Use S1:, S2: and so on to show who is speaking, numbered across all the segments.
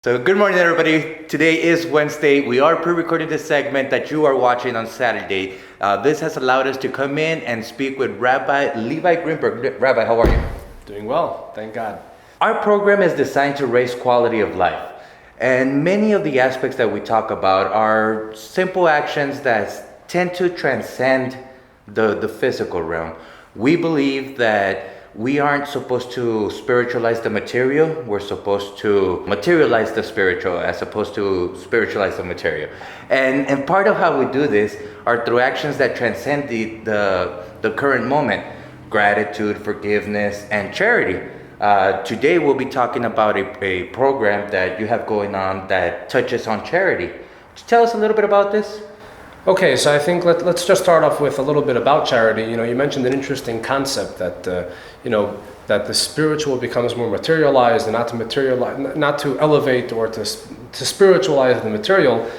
S1: So good morning, everybody. Today is Wednesday. We are pre-recording this segment that you are watching on Saturday. This has allowed us to come in and speak with Rabbi Levi Greenberg. Rabbi, how are you?
S2: Doing well, thank God.
S1: Our program is designed to raise quality of life. And many of the aspects that we talk about are simple actions that tend to transcend the physical realm. We believe that we aren't supposed to spiritualize the material. We're supposed to materialize the spiritual as opposed to spiritualize the material. And part of how we do this are through actions that transcend the current moment. Gratitude, forgiveness, and charity. Today we'll be talking about a program that you have going on that touches on charity. Could you tell us a little bit about this?
S2: Okay, so I think let's just start off with a little bit about charity. You mentioned an interesting concept that that the spiritual becomes more materialized, and not to elevate or to spiritualize the material.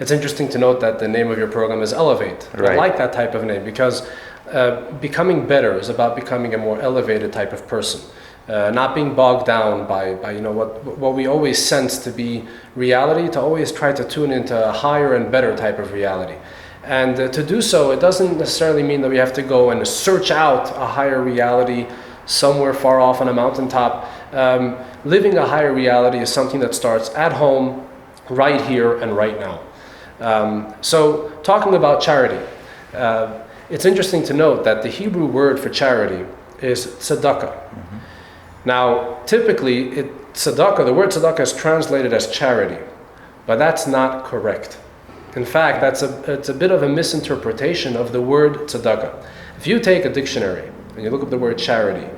S2: It's interesting to note that the name of your program is Elevate. Right. I like that type of name because becoming better is about becoming a more elevated type of person. Not being bogged down by what we always sense to be reality, to always try to tune into a higher and better type of reality. And to do so, it doesn't necessarily mean that we have to go and search out a higher reality somewhere far off on a mountaintop. Living a higher reality is something that starts at home, right here and right now. So talking about charity, it's interesting to note that the Hebrew word for charity is tzedakah. Mm-hmm. Now, typically, the word tzedakah is translated as charity, but that's not correct. In fact, it's a bit of a misinterpretation of the word tzedakah. If you take a dictionary and you look up the word charity,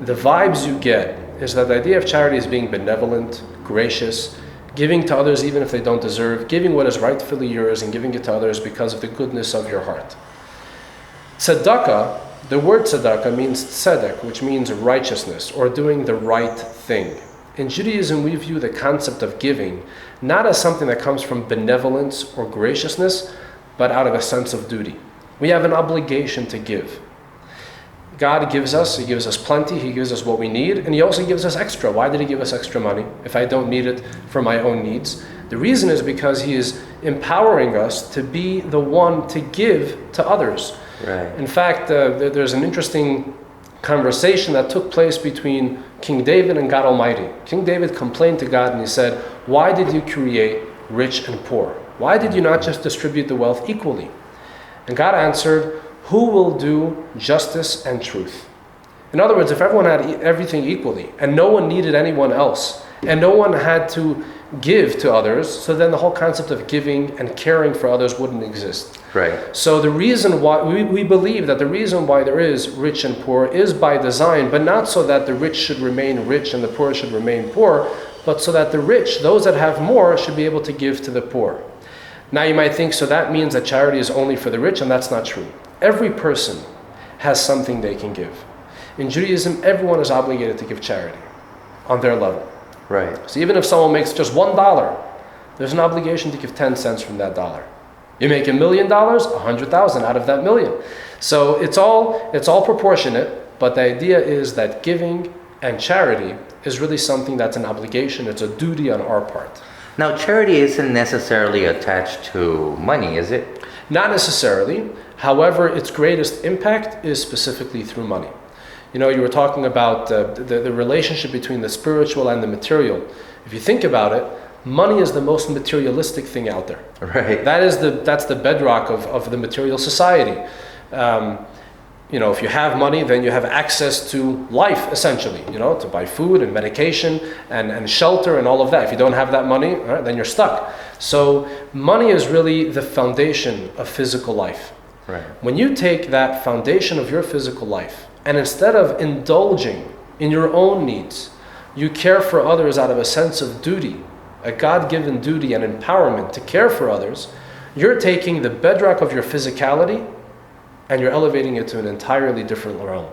S2: the vibes you get is that the idea of charity is being benevolent, gracious, giving to others even if they don't deserve, giving what is rightfully yours and giving it to others because of the goodness of your heart. Tzedakah, the word tzedakah means tzedek, which means righteousness or doing the right thing. In Judaism, we view the concept of giving not as something that comes from benevolence or graciousness, but out of a sense of duty. We have an obligation to give. God gives us, He gives us plenty, He gives us what we need, and He also gives us extra. Why did He give us extra money if I don't need it for my own needs? The reason is because He is empowering us to be the one to give to others. Right. In fact, there's an interesting conversation that took place between King David and God Almighty. King David complained to God and he said, "Why did you create rich and poor? Why did you not just distribute the wealth equally?" And God answered, "Who will do justice and truth?" In other words, if everyone had everything equally and no one needed anyone else and no one had to give to others, so then the whole concept of giving and caring for others wouldn't exist. Right. So the reason why we believe that the reason why there is rich and poor is by design, but not so that the rich should remain rich and the poor should remain poor, but so that the rich, those that have more, should be able to give to the poor. Now you might think, so that means that charity is only for the rich, and that's not true. Every person has something they can give. In Judaism, everyone is obligated to give charity on their level. Right. So even if someone makes just $1, there's an obligation to give 10 cents from that dollar. You make $1 million, 100,000 out of that million. So it's all proportionate, but the idea is that giving and charity is really something that's an obligation, it's a duty on our part.
S1: Now, charity isn't necessarily attached to money, is it?
S2: Not necessarily. However, its greatest impact is specifically through money. You were talking about the relationship between the spiritual and the material. If you think about it, money is the most materialistic thing out there. Right. That's the bedrock of the material society. If you have money, then you have access to life, essentially, to buy food and medication and shelter and all of that. If you don't have that money, then you're stuck. So money is really the foundation of physical life. Right. When you take that foundation of your physical life, and instead of indulging in your own needs, you care for others out of a sense of duty, a God-given duty and empowerment to care for others, you're taking the bedrock of your physicality and you're elevating it to an entirely different realm.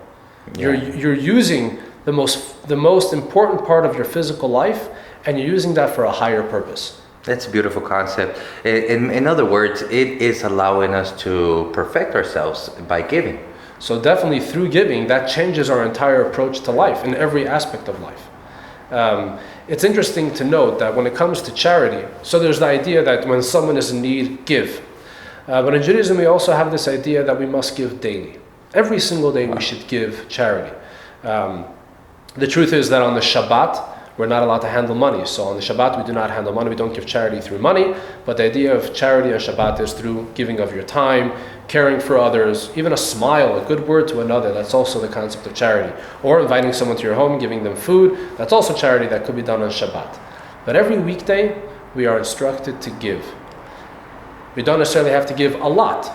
S2: Yeah. You're using the most important part of your physical life, and you're using that for a higher purpose.
S1: That's a beautiful concept. In other words, it is allowing us to perfect ourselves by giving.
S2: So definitely through giving, that changes our entire approach to life in every aspect of life. it's interesting to note that when it comes to charity, so there's the idea that when someone is in need, give. But in Judaism, we also have this idea that we must give daily. Every single day we should give charity. The truth is that on the Shabbat, we're not allowed to handle money. So on the Shabbat, we do not handle money. We don't give charity through money. But the idea of charity on Shabbat is through giving of your time, caring for others, even a smile, a good word to another. That's also the concept of charity. Or inviting someone to your home, giving them food. That's also charity that could be done on Shabbat. But every weekday, we are instructed to give. We don't necessarily have to give a lot.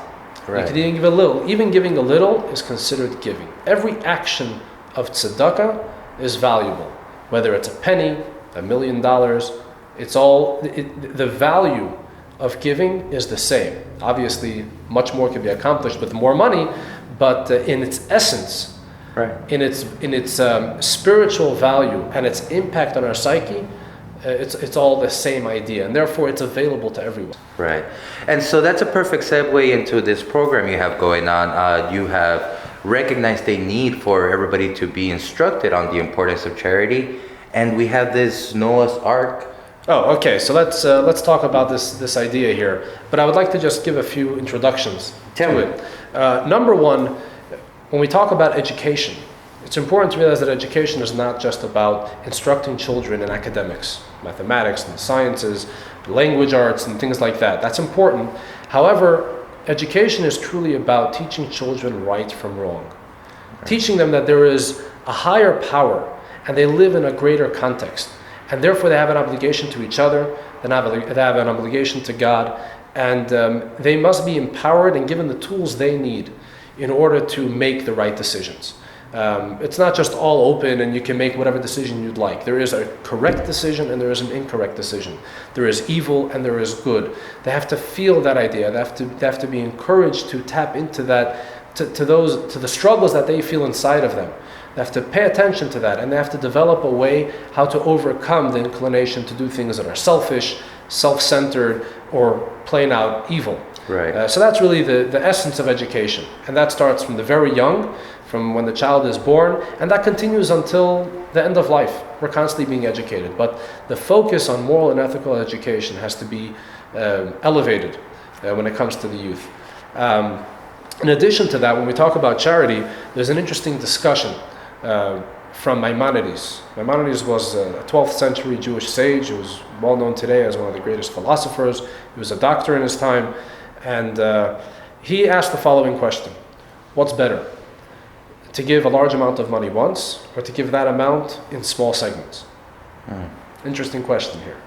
S1: Right.
S2: You can even give a little. Even giving a little is considered giving. Every action of tzedakah is valuable. Whether it's a penny, $1 million, the value of giving is the same. Obviously, much more can be accomplished with more money, but in its essence,
S1: right,
S2: in its spiritual value and its impact on our psyche, it's all the same idea, and therefore it's available to everyone.
S1: Right. And so that's a perfect segue into this program you have going on. You have recognized a need for everybody to be instructed on the importance of charity, and we have this Noah's Ark.
S2: Oh, okay. So let's talk about this idea here. But I would like to just give a few introductions to it. Number one, when we talk about education, it's important to realize that education is not just about instructing children in academics, mathematics and sciences, language arts and things like that. That's important. However, education is truly about teaching children right from wrong. Right. Teaching them that there is a higher power and they live in a greater context. And therefore they have an obligation to each other, they have an obligation to God, and they must be empowered and given the tools they need in order to make the right decisions. It's not just all open and you can make whatever decision you'd like. There is a correct decision and there is an incorrect decision. There is evil and there is good. They have to feel that idea. They have to be encouraged to tap into that, to the struggles that they feel inside of them. They have to pay attention to that, and they have to develop a way how to overcome the inclination to do things that are selfish, self-centered, or plain out evil.
S1: Right.
S2: So that's really the essence of education. And that starts from the very young, from when the child is born, and that continues until the end of life. We're constantly being educated. But the focus on moral and ethical education has to be elevated when it comes to the youth. In addition to that, when we talk about charity, there's an interesting discussion from Maimonides. Maimonides was a 12th century Jewish sage who was well known today as one of the greatest philosophers. He was a doctor in his time, and he asked the following question: what's better, to give a large amount of money once, or to give that amount in small segments? Interesting question here.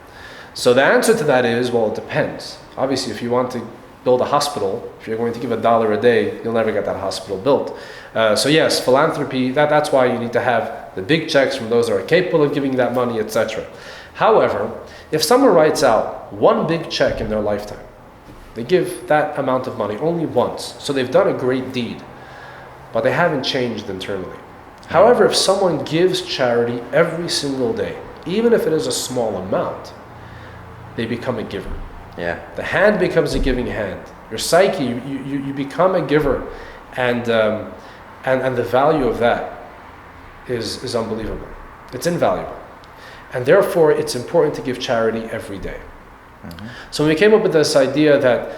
S2: So the answer to that is, well, it depends. Obviously, if you want to build a hospital, if you're going to give $1 a day, you'll never get that hospital built. So yes, philanthropy, that's why you need to have the big checks from those that are capable of giving that money, etc. However, if someone writes out one big check in their lifetime, they give that amount of money only once, so they've done a great deed, but they haven't changed internally. However, if someone gives charity every single day, even if it is a small amount, they become a giver.
S1: Yeah. The
S2: hand becomes a giving hand. Your psyche, you become a giver, and the value of that is unbelievable. It's invaluable, and therefore it's important to give charity every day. Mm-hmm. So we came up with this idea that,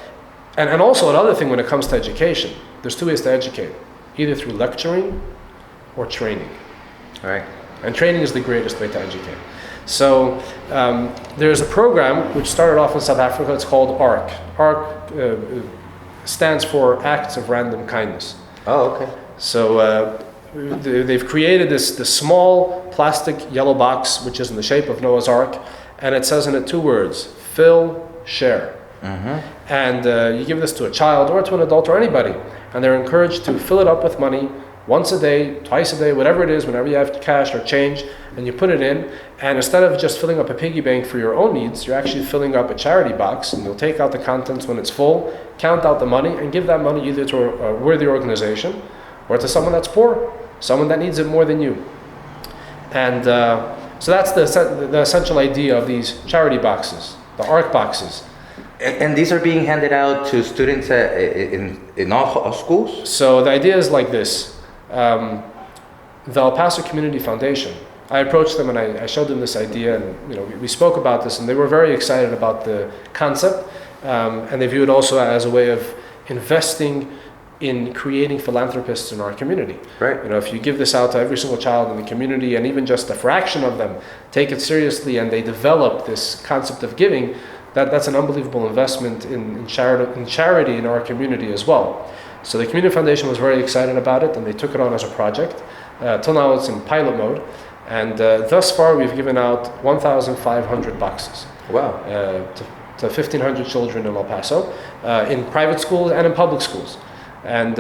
S2: and also another thing when it comes to education, there's two ways to educate: either through lecturing or training.
S1: Right.
S2: And training is the greatest way to educate. So there's a program which started off in South Africa. It's called ARK. ARK stands for Acts of Random Kindness.
S1: Oh, okay.
S2: So they've created this small plastic yellow box, which is in the shape of Noah's Ark, and it says in it two words: fill, share. Mm-hmm. And you give this to a child or to an adult or anybody, and they're encouraged to fill it up with money once a day, twice a day, whatever it is, whenever you have cash or change, and you put it in, and instead of just filling up a piggy bank for your own needs, you're actually filling up a charity box, and you'll take out the contents when it's full, count out the money, and give that money either to a worthy organization or to someone that's poor, someone that needs it more than you. And so that's the essential idea of these charity boxes, the ARK boxes.
S1: And these are being handed out to students in all schools?
S2: So the idea is like this. The El Paso Community Foundation I approached them and I showed them this idea, and we spoke about this, and they were very excited about the concept, and they view it also as a way of investing in creating philanthropists in our community.
S1: Right.
S2: If you give this out to every single child in the community, and even just a fraction of them take it seriously and they develop this concept of giving, that's an unbelievable investment in charity in our community as well. So the Community Foundation was very excited about it, and they took it on as a project. Till now it's in pilot mode, and thus far we've given out 1,500 boxes.
S1: Wow.
S2: To 1,500 children in El Paso, in private schools and in public schools. And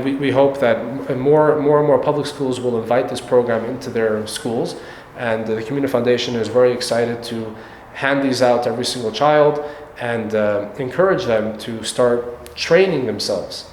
S2: we hope that more and more public schools will invite this program into their schools, and the Community Foundation is very excited to hand these out to every single child and encourage them to start training themselves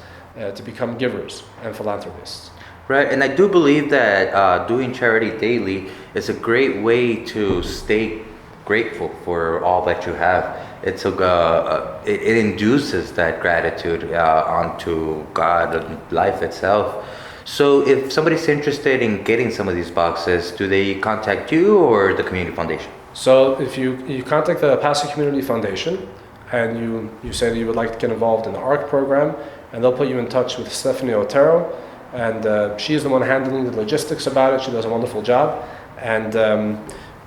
S2: to become givers and philanthropists.
S1: Right, and I do believe that doing charity daily is a great way to stay grateful for all that you have. It induces that gratitude onto God and life itself. So if somebody's interested in getting some of these boxes, do they contact you or the Community Foundation?
S2: So if you contact the Paso Community Foundation and you say that you would like to get involved in the ARK program, and they'll put you in touch with Stephanie Otero, and she is the one handling the logistics about it. She does a wonderful job. And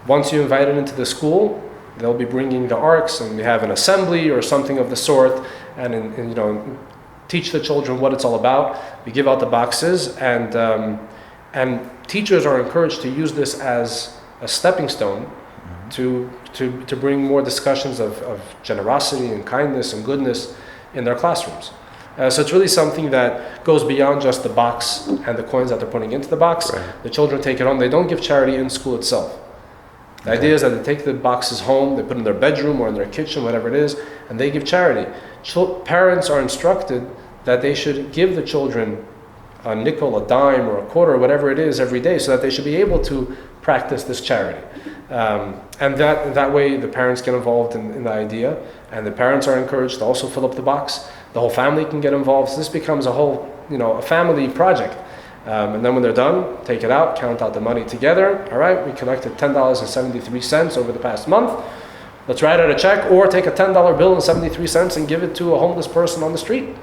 S2: once you invite it into the school, they'll be bringing the ARKs, and we have an assembly or something of the sort, and teach the children what it's all about. We give out the boxes, and teachers are encouraged to use this as a stepping stone to bring more discussions of generosity and kindness and goodness in their classrooms. So it's really something that goes beyond just the box and the coins that they're putting into the box.
S1: Right.
S2: The children take it home. They don't give charity in school itself. The idea is that they take the boxes home, they put it in their bedroom or in their kitchen, whatever it is, and they give charity. Parents are instructed that they should give the children a nickel, a dime, or a quarter, whatever it is, every day, so that they should be able to practice this charity. And that way the parents get involved in the idea, and the parents are encouraged to also fill up the box. The whole family can get involved. So this becomes a whole, a family project. And then when they're done, take it out, count out the money together. All right, we collected $10.73 over the past month. Let's write out a check, or take a $10 bill and 73 cents and give it to a homeless person on the street.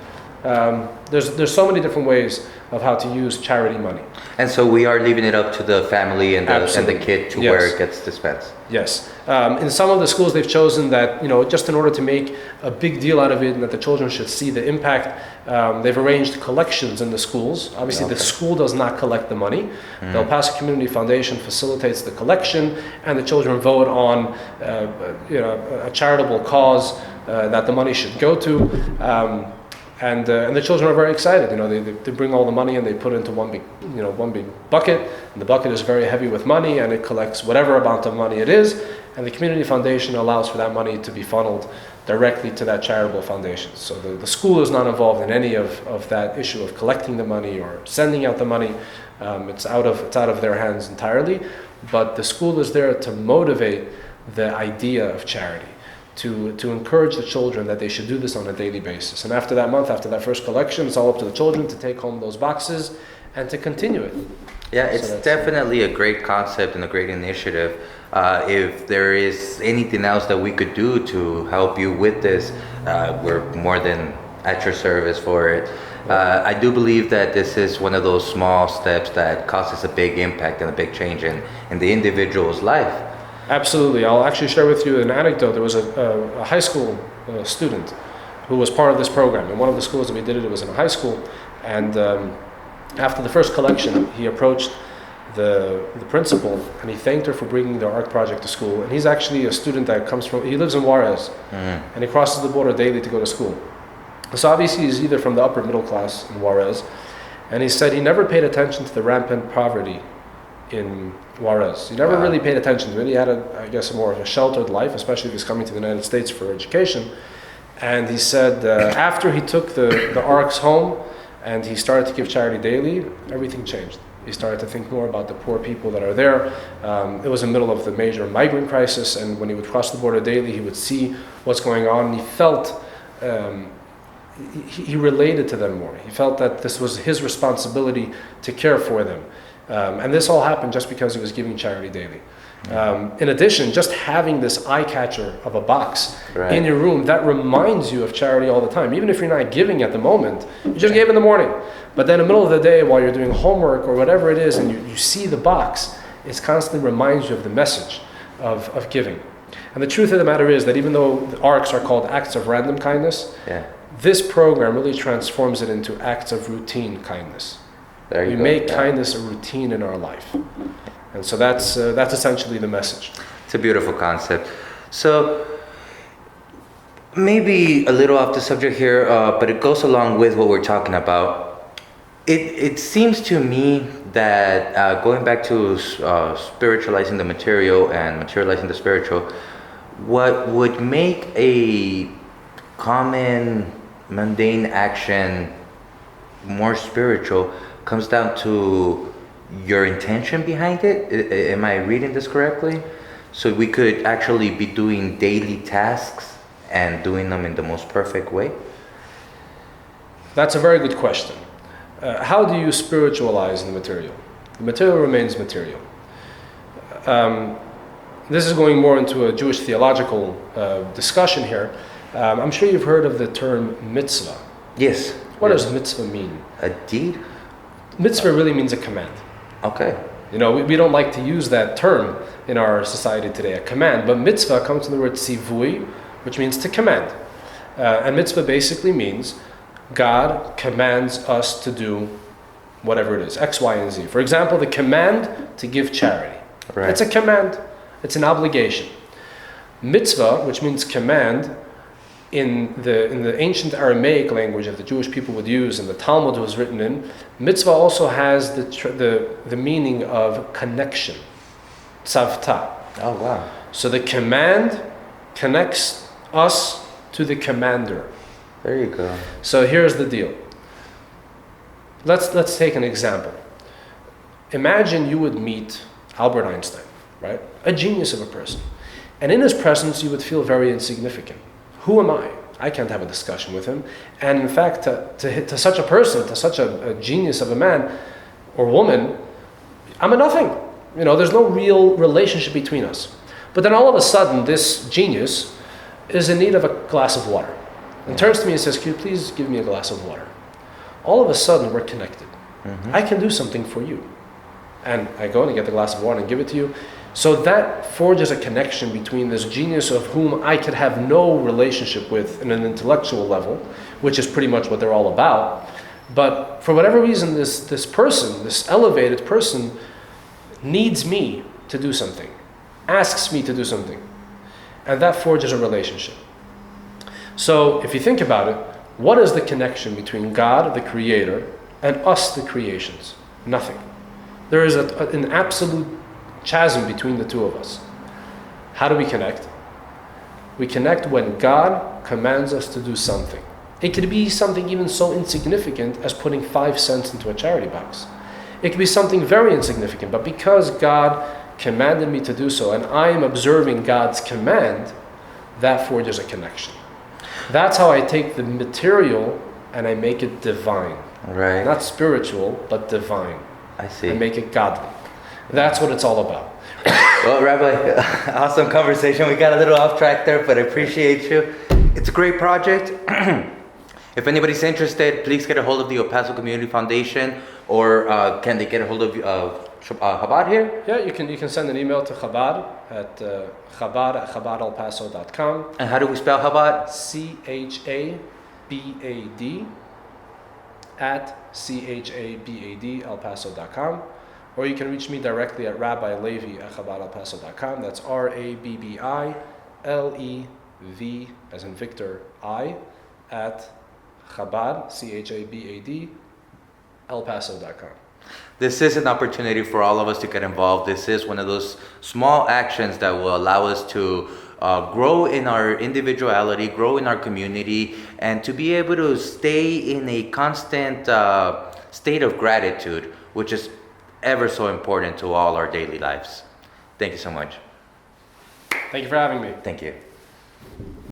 S2: There's so many different ways of how to use charity money.
S1: And so we are leaving it up to the family and the kid to where it gets dispensed.
S2: Yes. In some of the schools, they've chosen that, just in order to make a big deal out of it and that the children should see the impact, they've arranged collections in the schools. Obviously, the school does not collect the money. The El Paso Community Foundation facilitates the collection, and the children vote on a charitable cause that the money should go to. And the children are very excited. They bring all the money and they put it into one big bucket. And the bucket is very heavy with money, and it collects whatever amount of money it is. And the Community Foundation allows for that money to be funneled directly to that charitable foundation. So the school is not involved in any of that issue of collecting the money or sending out the money. It's out of their hands entirely. But the school is there to motivate the idea of charity. To encourage the children that they should do this on a daily basis. And after that month, after that first collection, it's all up to the children to take home those boxes and to continue it.
S1: Yeah, it's definitely a great concept and a great initiative. If there is anything else that we could do to help you with this, we're more than at your service for it. I do believe that this is one of those small steps that causes a big impact and a big change in the individual's life.
S2: Absolutely. I'll actually share with you an anecdote. There was a high school student who was part of this program. In one of the schools that we did it was in a high school. And after the first collection, he approached the principal, and he thanked her for bringing the ARK project to school. And he's actually a student that he lives in Juarez, and he crosses the border daily to go to school. So obviously he's either from the upper middle class in Juarez, and he said he never paid attention to the rampant poverty in Juarez. He never really paid attention to it. He had a more of a sheltered life, especially if he's coming to the United States for education. And he said after he took the ARKs home and he started to give charity daily, everything changed. He started to think more about the poor people that are there. It was in the middle of the major migrant crisis, and when he would cross the border daily, he would see what's going on, and he felt he related to them more. He felt that this was his responsibility to care for them. And this all happened just because he was giving charity daily. In addition, just having this eye catcher of a box in your room, that reminds you of charity all the time. Even if you're not giving at the moment, you just gave in the morning. But then in the middle of the day, while you're doing homework or whatever it is, and you see the box, it constantly reminds you of the message of giving. And the truth of the matter is that even though the ARKs are called acts of random kindness, this program really transforms it into acts of routine kindness. We make kindness a routine in our life. And so that's essentially the message.
S1: It's a beautiful concept. So maybe a little off the subject here, but it goes along with what we're talking about. It seems to me that going back to spiritualizing the material and materializing the spiritual, what would make a common mundane action more spiritual comes down to your intention behind it. Am I reading this correctly? So we could actually be doing daily tasks and doing them in the most perfect way?
S2: That's a very good question. How do you spiritualize the material? The material remains material. This is going more into a Jewish theological discussion here. I'm sure you've heard of the term mitzvah.
S1: Yes.
S2: What does mitzvah mean?
S1: A deed?
S2: Mitzvah really means a command.
S1: Okay.
S2: You know, we don't like to use that term in our society today, a command. But mitzvah comes from the word tzivui, which means to command. And mitzvah basically means God commands us to do whatever it is, X, Y, and Z. For example, the command to give charity. Right. It's a command. It's an obligation. Mitzvah, which means command, in the ancient Aramaic language that the Jewish people would use and the Talmud was written in, mitzvah also has the meaning of connection, tzavta.
S1: Oh, wow.
S2: So the command connects us to the commander.
S1: There you go.
S2: So here's the deal. Let's take an example. Imagine you would meet Albert Einstein, right? A genius of a person. And in his presence, you would feel very insignificant. Who am I? I can't have a discussion with him. And in fact, to such a person, to such a genius of a man or woman, I'm a nothing. You know, there's no real relationship between us. But then all of a sudden, this genius is in need of a glass of water. And turns to me and says, "Can you please give me a glass of water?" All of a sudden, we're connected. I can do something for you. And I go and I get the glass of water and give it to you. So that forges a connection between this genius of whom I could have no relationship with in an intellectual level, which is pretty much what they're all about. But for whatever reason, this person, this elevated person, needs me to do something, asks me to do something. And that forges a relationship. So if you think about it, what is the connection between God, the Creator, and us, the creations? Nothing. There is an absolute chasm between the two of us. How do we connect? We connect when God commands us to do something. It could be something even so insignificant as putting 5 cents into a charity box. It could be something very insignificant, but because God commanded me to do so, and I am observing God's command, that forges a connection. That's how I take the material and I make it divine.
S1: Right.
S2: Not spiritual, but divine.
S1: I see.
S2: And make it godly. That's what it's all about.
S1: Well, Rabbi, awesome conversation. We got a little off track there, but I appreciate you. It's a great project. If anybody's interested, please get a hold of the El Paso Community Foundation, or can they get a hold of Chabad here?
S2: Yeah, you can send an email to Chabad at chabad@chabadalpaso.com.
S1: And how do we spell Chabad?
S2: Chabad at chabad elpaso.com, or you can reach me directly at Rabbi Levi at chabadalpaso.com. That's RABBILEV as in Victor I at Chabad CHABAD elpaso.com.
S1: This is an opportunity for all of us to get involved. This is one of those small actions that will allow us to grow in our individuality, grow in our community, and to be able to stay in a constant state of gratitude, which is ever so important to all our daily lives. Thank you so much.
S2: Thank you for having me.
S1: Thank you.